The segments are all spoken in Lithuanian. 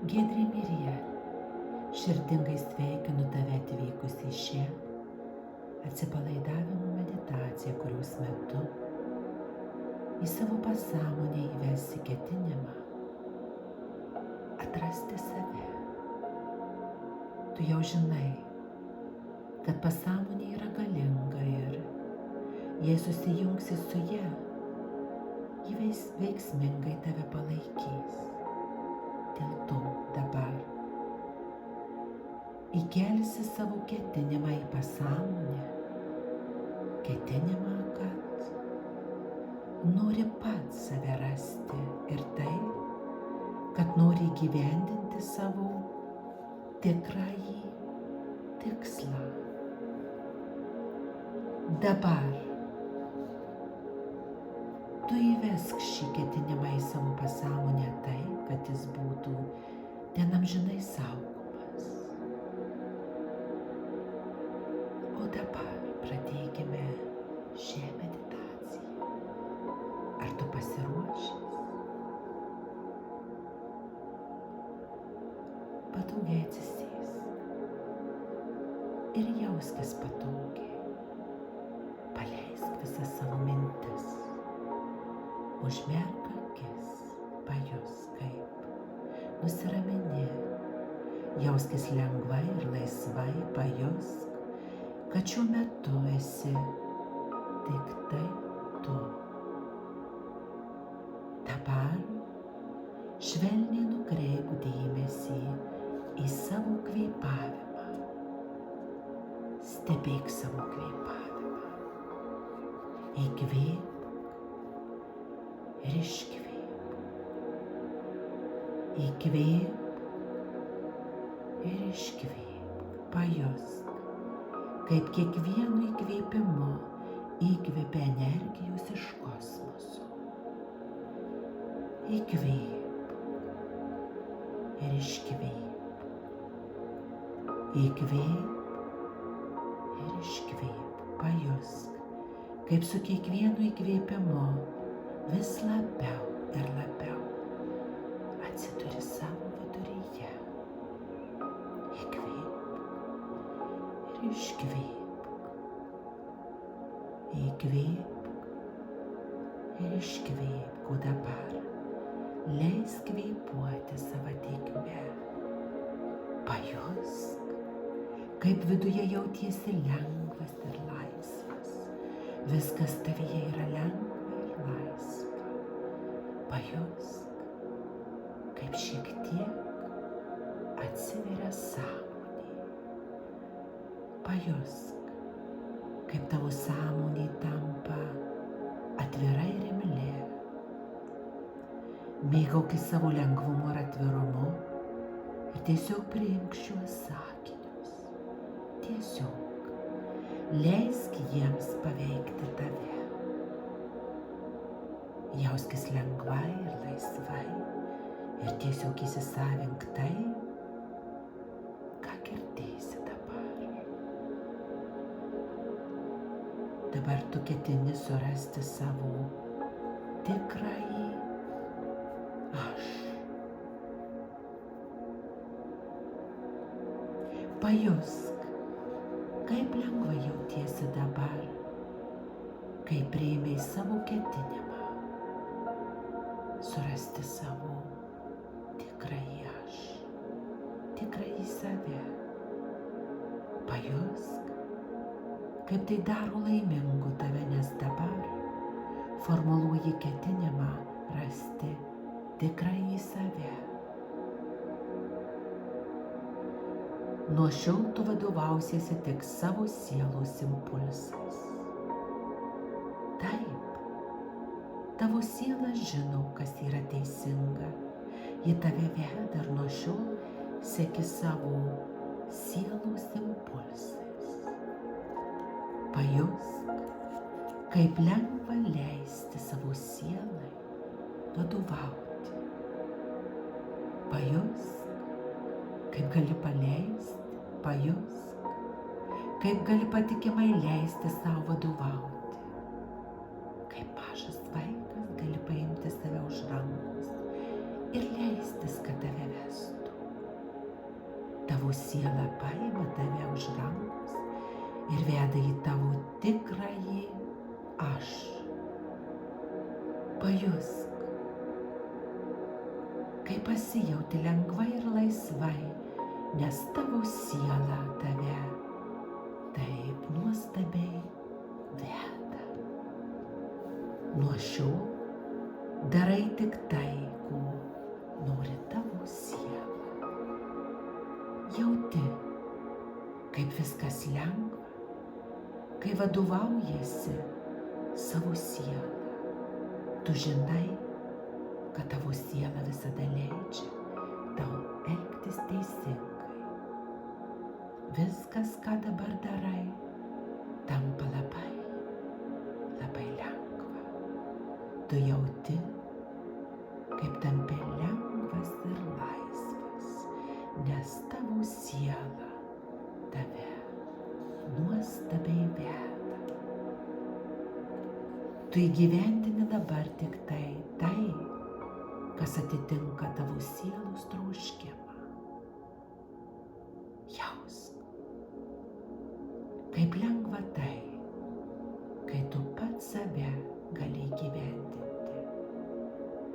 Giedrė Mirija, širdingai sveikinu tave atvykus į šią atsipalaidavimo meditaciją, kurios metu į savo pasąmonę įvesi ketinimą atrasti save. Tu jau žinai, kad pasąmonė yra galinga ir jei susijungsi su ja, ji veiksmingai tave palaikys. Dėl to dabar įkelsi savo ketinimą į pasąmonę, ketinimą, kad nori pats save rasti ir tai, kad nori įgyvendinti savo tikrąjį tikslą. Dabar tu įvesk šį ketinimą į savo pasąmonę taip, kad jis būtų ten amžinai saugomas. O dabar pradėkime šią meditaciją. Ar tu pasiruošęs? Patogiai atsisėsk ir jauskis patogiai. Paleisk visas savo mintis. Užmerk akis, pajusk kaip nusiramini. Jauskis lengvai ir laisvai, pajusk, kad šiuo metu esi tik tai tu. Dabar švelniai nukreipk dėmesį į savo kvėpavimą. Stebėk savo kvėpavimą. Įkvėp ir iškvėp. Įkvėp ir iškvėp. Pajusk, kaip kiekvienu įkvėpimu įkvėpia energijos iš kosmoso. Įkvėp ir iškvėp. Įkvėp ir iškvėp. Pajusk, kaip su kiekvienu įkvėpimu vis labiau ir labiau atsiduri savo viduryje. Įkvėp ir iškvėp. Įkvėp ir iškvėp. O dabar leisk kvėpuoti savo tėkme. Pajusk, kaip viduje jautiesi lengvas ir laisvas. Viskas tavyje yra lengva ir laisva. Pajusk, kaip šiek tiek atsiveria sąmonė. Pajusk, kaip tavo sąmonė tampa atvira ir imli. Mėgaukis savo lengvumu ir atvirumu ir tiesiog priimk šiuos sakinius. Tiesiog leisk jiems paveikti tave. Jauskis lengvai ir laisvai ir tiesiog įsisavink tai, ką girdėsi dabar. Dabar tu ketini surasti savo tikrąjį aš. Pajusk, kaip lengva jautiesi dabar, kai priėmei savo ketinimą surasti savo tikrąjį aš, tikrąjį save. Pajusk, kaip tai daro laimingu tave, nes dabar formuluoji ketinimą rasti tikrąjį save. Nuo šiol tu vadovausiesi tik savo sielos impulsais. Taip, tavo siela žino, kas yra teisinga. Ji tave veda ir nuo šiol seki savo sielos impulsais. Pajusk, kaip lengva leisti savo sielai vadovauti. Pajusk, kaip gali paleisti. Pajusk, kaip gali patikimai leisti savo vadovauti. Kaip mažas vaikas gali paimti save už rankos ir leistis, kad tave vestų. tavo siela paima tave už rankos ir veda į tavo tikrąjį aš. Pajusk, kaip pasijauti lengvai ir laisvai, nes tavo siela tave taip nuostabiai veda. Nuo šiol darai tik tai, ko nori tavo siela. Jauti, kaip viskas lengva, kai vadovaujasi savo sielą. Tu žinai, kad tavo siela visada leidžia tau elgtis teisingai. Viskas, ką dabar darai, tampa labai, labai lengva. Tu jauti, kaip tampi lengvas ir laisvas, nes tavo siela tave nuostabiai veda. Tu įgyvendini dabar tik tai, kas atitinka tavo sielos troškimą. Jausk, kaip lengva tai, kai tu pats save gali įgyvendinti,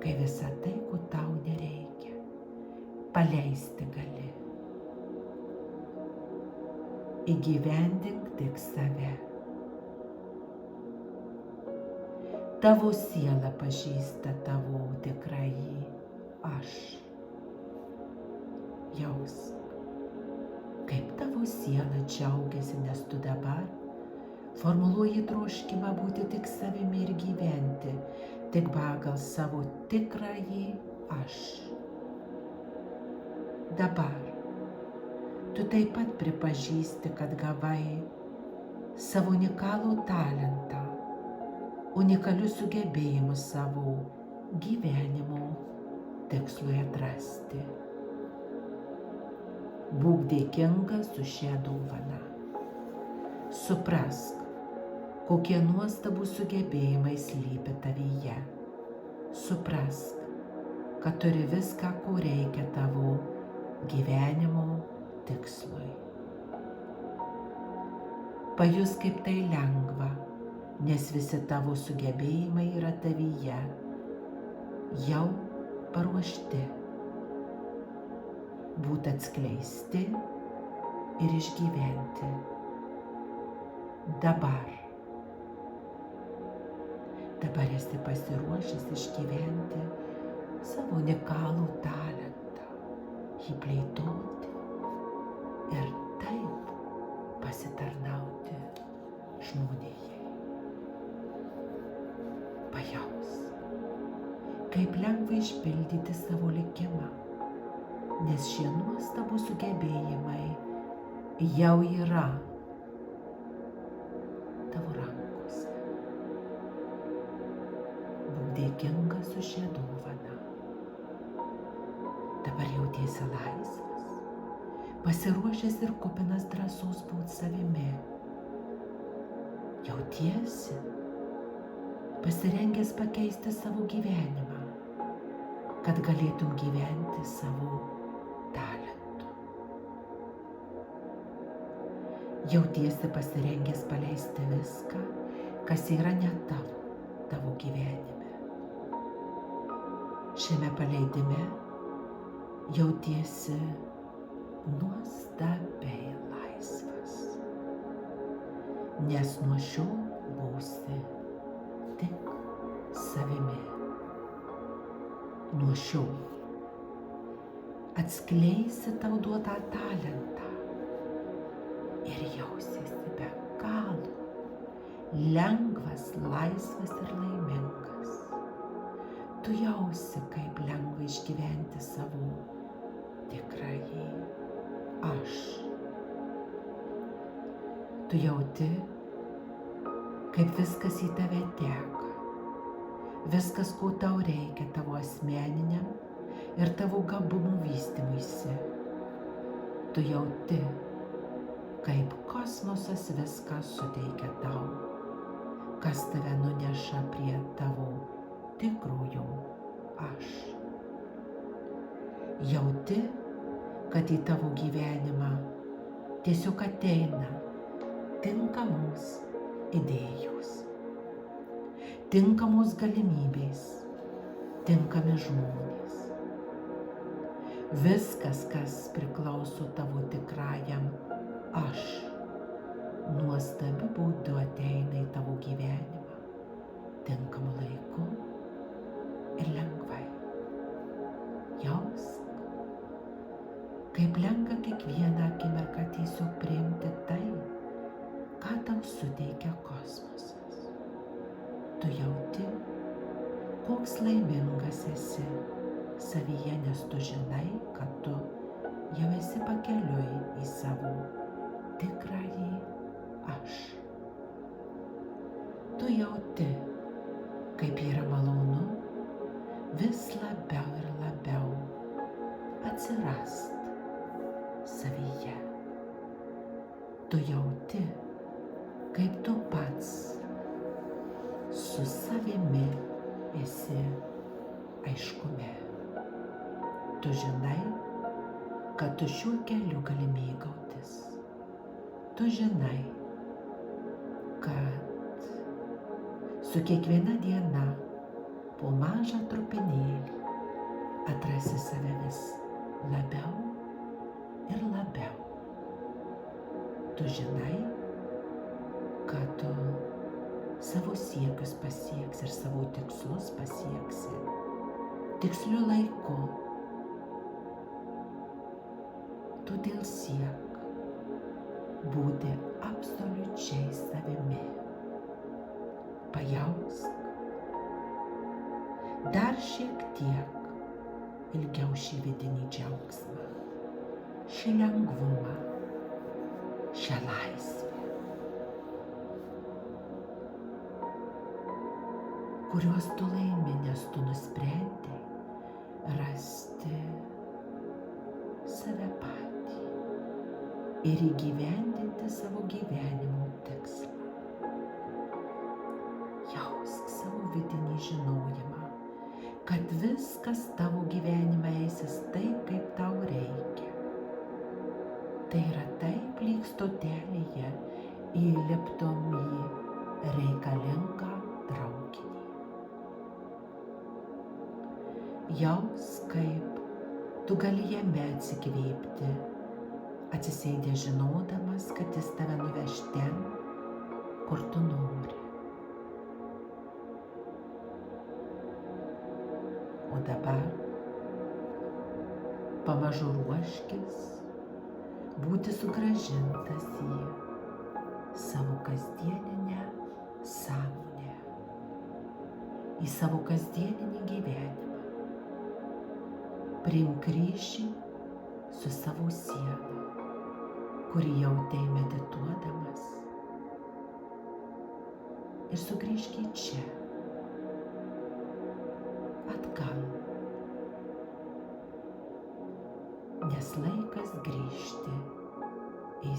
kai visa tai, ko tau nereikia, paleisti gali. Įgyvendink tik save. Tavo siela pažįsta tavo tikrąjį aš. Jausk, kaip tavo siela džiaugiasi, nes tu dabar formuluoji troškimą būti tik savimi ir gyventi tik pagal savo tikrąjį aš. Dabar tu taip pat pripažįsti, kad gavai savo unikalų talentą, unikalius sugebėjimus savo gyvenimo tikslui atrasti. Būk dėkingas už šią dovaną. Suprask, kokie nuostabūs sugebėjimai slypi tavyje. Suprask, kad turi viską, ko reikia tavo gyvenimo tikslui. Pajusk, kaip tai lengva, nes visi tavo sugebėjimai yra tavyje, jau paruošti, būti atskleisti ir išgyventi. Dabar esi pasiruošęs išgyventi savo unikalų talentą, jį plėtoti ir taip pasitarnauti žmonijai. Pajausk, kaip lengva išpildyti savo likimą, nes šie nuostabūs sugebėjimai jau yra tavo rankose. Būk dėkingas už šią dovaną. Dabar jautiesi laisvas, pasiruošęs ir kupinas drąsos būti savimi. Jautiesi pasirengęs pakeisti savo gyvenimą, kad galėtum gyventi savo talentu. Jautiesi pasirengęs paleisti viską, kas yra ne tavo gyvenime. Šiame paleidime jautiesi nuostabiai laisvas, nes nuo šiol būsi tik savimi. Nuo šiol atskleisi tau duotą talentą ir jausiesi be galo lengvas, laisvas ir laimingas. Tu jausi, kaip lengva išgyventi savo tikrąjį aš. Tu jauti, kaip viskas į tave teka, viskas, ko tau reikia tavo asmeniniam ir tavo gabumų vystymuisi. Tu jauti, kaip kosmosas viską suteikia tau, kas tave nuneša prie tavo tikrojo aš. Jauti, kad į tavo gyvenimą tiesiog ateina tinkamos idėjos, tinkamos galimybės, tinkami žmonės. Viskas, kas priklauso tavo tikrajam aš, nuostabiu būdu ateina į tavo gyvenimą, tinkamu laiku ir lengvai. Jausk, kaip lengva kiekvieną akimirką tiesiog priimti tai, ką tau suteikia kosmosas. Tu jauti, koks laimingas esi savyje, nes tu žinai, kad tu jau esi pakeliui į savo tikrąjį aš. Tu jauti, kaip yra malonu vis labiau ir labiau atsirast savyje. Tu jauti, kaip tu pats su savimi esi aiškume. Tu žinai, kad tu šiuo keliu gali mėgautis. Tu žinai, kad su kiekviena diena po mažą trupinėlį atrasi save vis labiau ir labiau. Tu žinai, kad tu savo siekius pasieksi ir savo tikslus pasieksi tiksliu laiku. Todėl siek būti absoliučiai savimi. Pajausk dar šiek tiek ilgiau šį vidinį džiaugsmą, šį lengvumą, šią laisvę, kuriuos tu laimi, nes tu nusprendei rasti save patį ir įgyvendinti savo gyvenimo tikslą. Jausk savo vidinį žinojimą, kad viskas tavo gyvenime eisis taip, kaip tau reikia. Tai yra taip, lyg stotelėje įliptum į reikalingą traukinį. Jausk, kaip tu gali jame atsikvėpti, atsisėdęs žinodamas, kad jis tave nuveš ten, kur tu nori. O dabar pamažu ruoškis būti sugrąžintas į savo kasdieninę sąmonę, į savo kasdieninį gyvenimą. Priimk ryšį su savo siela, kurį jautei medituodamas, ir sugrįžk į čia, atgal, nes laikas grįžti į